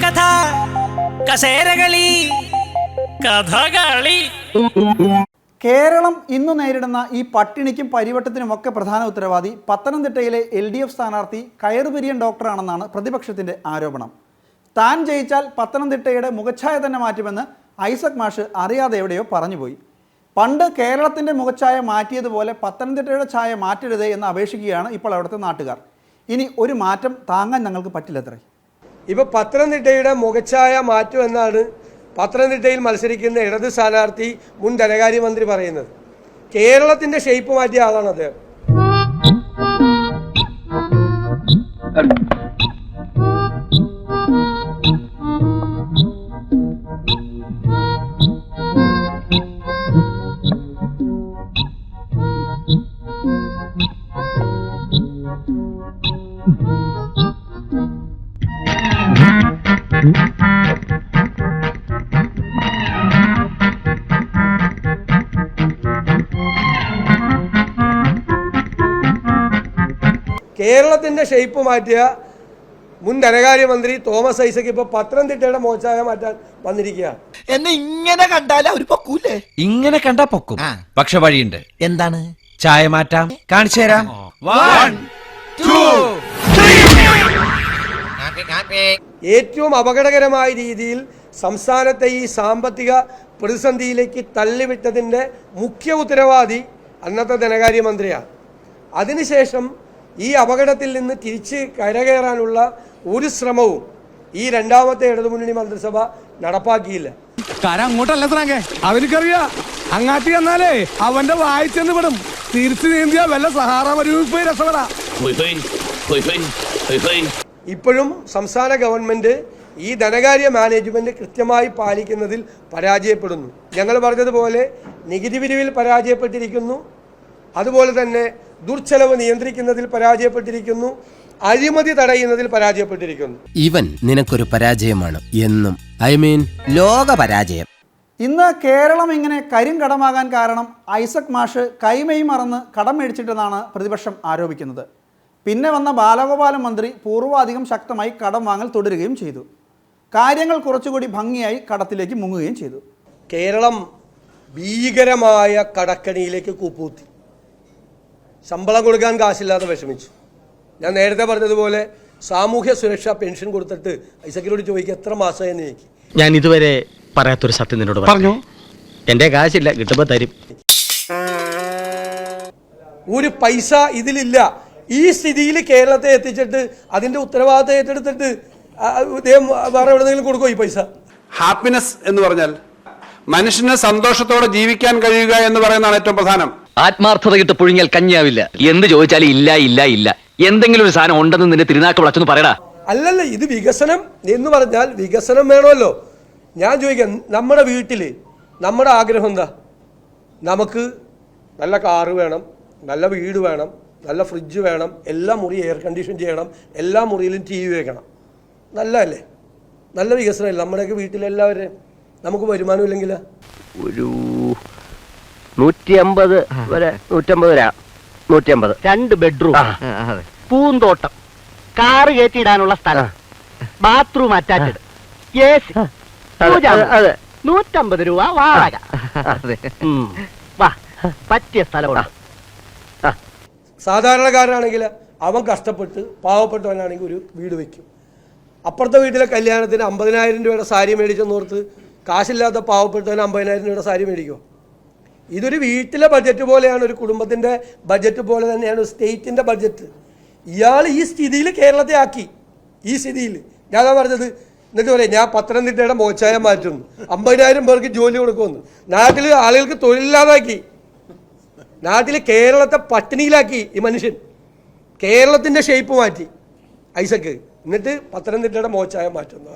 കഥ കസേരകളി കഥകളി. കേരളം ഇന്നു നേരിടുന്ന ഈ പട്ടിണിക്കും പരിവട്ടത്തിനുമൊക്കെ പ്രധാന ഉത്തരവാദി പത്തനംതിട്ടയിലെ LDF സ്ഥാനാർത്ഥി കയറുപിരിയൻ ഡോക്ടറാണെന്നാണ് പ്രതിപക്ഷത്തിൻ്റെ ആരോപണം. താൻ ജയിച്ചാൽ പത്തനംതിട്ടയുടെ മുഖച്ഛായ തന്നെ മാറ്റുമെന്ന് ഐസക് മാഷ് അറിയാതെ എവിടെയോ പറഞ്ഞുപോയി. പണ്ട് കേരളത്തിൻ്റെ മുഖച്ഛായ മാറ്റിയതുപോലെ പത്തനംതിട്ടയുടെ ഛായ മാറ്റരുതേ എന്ന് അപേക്ഷിക്കുകയാണ് ഇപ്പോൾ അവിടുത്തെ നാട്ടുകാർ. ഇനി ഒരു മാറ്റം താങ്ങാൻ ഞങ്ങൾക്ക് പറ്റില്ലത്രേ. ഇപ്പോൾ പത്തനംതിട്ടയുടെ മുഖച്ഛായ മാറ്റുമെന്നാണ് പത്തനംതിട്ടയിൽ മത്സരിക്കുന്ന ഇടത് സ്ഥാനാർത്ഥി മുൻ ധനകാര്യമന്ത്രി പറയുന്നത്. കേരളത്തിൻ്റെ ഷേപ്പ് മാറ്റിയ ആളാണ് അദ്ദേഹം. കേരളത്തിൻ്റെ ഷേപ്പ് മാറ്റിയ മുൻ ധനകാര്യമന്ത്രി തോമസ് ഐസക് ഇപ്പോൾ പത്തനംതിട്ടയുടെ മോച്ചായ മാറ്റാൻ വന്നിരിക്കുകയാണ്. എന്നെ ഇങ്ങനെ കണ്ടാൽ അവർ പൊക്കൂലേ? ഇങ്ങനെ കണ്ടാ പൊക്കും, പക്ഷെ വഴിയുണ്ട്. എന്താണ്? ചായ മാറ്റാം, കാണിച്ചു തരാം. 1 2 ഏറ്റവും അപകടകരമായ രീതിയിൽ സംസ്ഥാനത്തെ ഈ സാമ്പത്തിക പ്രതിസന്ധിയിലേക്ക് തള്ളിവിട്ടതിൻ്റെ മുഖ്യ ഉത്തരവാദി അന്നത്തെ ധനകാര്യമന്ത്രിയാണ്. അതിനുശേഷം ഈ അപകടത്തിൽ നിന്ന് തിരിച്ച് കരകയറാനുള്ള ഒരു ശ്രമവും ഈ രണ്ടാമത്തെ ഇടതുമുന്നണി മന്ത്രിസഭ നടപ്പാക്കിയില്ല. അങ്ങോട്ടല്ല അവനക്കറിയാ, അങ്ങാട്ടി എന്നാലേ അവന്റെ വായിച്ചെന്ന് വിടും. തിരിച്ചു നീന്തിയ വല്ല സഹാറ മരുഭൂമി രസപ്പെടാ. ഇപ്പോഴും സംസ്ഥാന ഗവൺമെന്റ് ഈ ധനകാര്യ മാനേജ്മെന്റ് കൃത്യമായി പാലിക്കുന്നതിൽ പരാജയപ്പെടുന്നു. ഞങ്ങൾ പറഞ്ഞതുപോലെ നികുതി പിരിവിൽ പരാജയപ്പെട്ടിരിക്കുന്നു, അതുപോലെ തന്നെ ദുർച്ചെലവ് നിയന്ത്രിക്കുന്നതിൽ പരാജയപ്പെട്ടിരിക്കുന്നു, അഴിമതി തടയുന്നതിൽ പരാജയപ്പെട്ടിരിക്കുന്നു. ഇവൻ നിനക്കൊരു പരാജയമാണ് എന്നും, ലോക പരാജയം. ഇന്ന് കേരളം ഇങ്ങനെ കരിങ്കടമാകാൻ കാരണം ഐസക് മാഷ് കൈമയും മറന്ന് കടം മേടിച്ചിട്ടെന്നാണ് പ്രതിപക്ഷം ആരോപിക്കുന്നത്. പിന്നെ വന്ന ബാലഗോപാലൻ മന്ത്രി പൂർവാധികം ശക്തമായി കടം വാങ്ങൽ തുടരുകയും ചെയ്തു. കാര്യങ്ങൾ കുറച്ചുകൂടി ഭംഗിയായി കടത്തിലേക്ക് മുങ്ങുകയും ചെയ്തു. കേരളം ഭീകരമായ കടക്കണിയിലേക്ക് കൂപ്പൂത്തി. ശമ്പളം കൊടുക്കാൻ കാശില്ലാതെ വിഷമിച്ചു. ഞാൻ നേരത്തെ പറഞ്ഞതുപോലെ സാമൂഹ്യ സുരക്ഷാ പെൻഷൻ കൊടുത്തിട്ട് ഐസക്കിനോട് ചോദിക്കുക എത്ര മാസമായെന്ന് ചോദിക്കും. ഞാൻ ഇതുവരെ പറയാത്തൊരു സത്യം നിന്നോട് പറഞ്ഞു. എന്റെ കാശില്ല, കിട്ടുമ്പോ തരും. ഒരു പൈസ ഇതിലില്ല. ഈ സ്ഥിതിയിൽ കേരളത്തെ എത്തിച്ചിട്ട് അതിന്റെ ഉത്തരവാദിത്തം ഏറ്റെടുത്തിട്ട് ഇദ്ദേഹം വേറെ എവിടെയെങ്കിലും കൊടുക്കുമോ ഈ പൈസ? ഹാപ്പിനെസ് എന്ന് പറഞ്ഞാൽ മനുഷ്യന് സന്തോഷത്തോടെ ജീവിക്കാൻ കഴിയുക എന്ന് പറയുന്നതാണ് ഏറ്റവും പ്രധാനം. ആത്മാർത്ഥതയിട്ട് പുഴുങ്ങിയാൽ കഞ്ഞിയാവില്ല. എന്ത് ചോദിച്ചാലും ഇല്ല ഇല്ല ഇല്ല. എന്തെങ്കിലും ഒരു സാധനം ഉണ്ടെന്ന് നിന്റെ തിരുനാക്ക് വിളച്ചൊന്ന് പറയടാ. അല്ലല്ല, ഇത് വികസനം എന്ന് പറഞ്ഞാൽ വികസനം വേണമല്ലോ. ഞാൻ ചോദിക്കാം, നമ്മുടെ വീട്ടിൽ നമ്മുടെ ആഗ്രഹം എന്താ? നമുക്ക് നല്ല കാറ് വേണം, നല്ല വീട് വേണം, നല്ല ഫ്രിഡ്ജ് വേണം, എല്ലാ മുറിയും എയർ കണ്ടീഷൻ ചെയ്യണം, എല്ലാ മുറിയിലും TV വെക്കണം. നല്ലതല്ലേ? നല്ല വികസനമല്ലേ നമ്മുടെയൊക്കെ വീട്ടിലെല്ലാവരും? നമുക്ക് വരുമാനം ഇല്ലെങ്കിൽ ഒരു 150 വരെ 150 2 ബെഡ്റൂം, പൂന്തോട്ടം, കാറ് കയറ്റിയിടാനുള്ള സ്ഥലം, ബാത്റൂം അറ്റാച്ച്ഡ്, AC, 150 രൂപ വാടക. വാ, പറ്റിയ സ്ഥലമുണ്ട്. സാധാരണക്കാരനാണെങ്കിൽ അവൻ കഷ്ടപ്പെട്ട് പാവപ്പെട്ടവനാണെങ്കിൽ ഒരു വീട് വയ്ക്കും. അപ്പുറത്തെ വീട്ടിലെ കല്യാണത്തിന് 50,000 രൂപയുടെ സാരി മേടിച്ചെന്നോർത്ത് കാശില്ലാത്ത പാവപ്പെട്ടവന് 50,000 രൂപയുടെ സാരി മേടിക്കുമോ? ഇതൊരു വീട്ടിലെ ബഡ്ജറ്റ് പോലെയാണ്, ഒരു കുടുംബത്തിൻ്റെ ബഡ്ജറ്റ് പോലെ തന്നെയാണ് സ്റ്റേറ്റിൻ്റെ ബഡ്ജറ്റ്. ഇയാൾ ഈ സ്ഥിതിയിൽ കേരളത്തെ ആക്കി. ഈ സ്ഥിതിയിൽ ഞാൻ പറഞ്ഞത്, എന്നിട്ട് പറയാം ഞാൻ പത്തനംതിട്ടയുടെ മോച്ചായ മാറ്റുന്നു, 50,000 പേർക്ക് ജോലി കൊടുക്കുമെന്ന്. നാട്ടിൽ ആളുകൾക്ക് തൊഴിലില്ലാതാക്കി, നാട്ടിൽ കേരളത്തെ പട്ടിണിയിലാക്കി ഈ മനുഷ്യൻ. കേരളത്തിൻ്റെ ഷേപ്പ് മാറ്റി ഐസക്ക്, എന്നിട്ട് പത്തനംതിട്ടയുടെ മോച്ചായ മാറ്റുന്നു.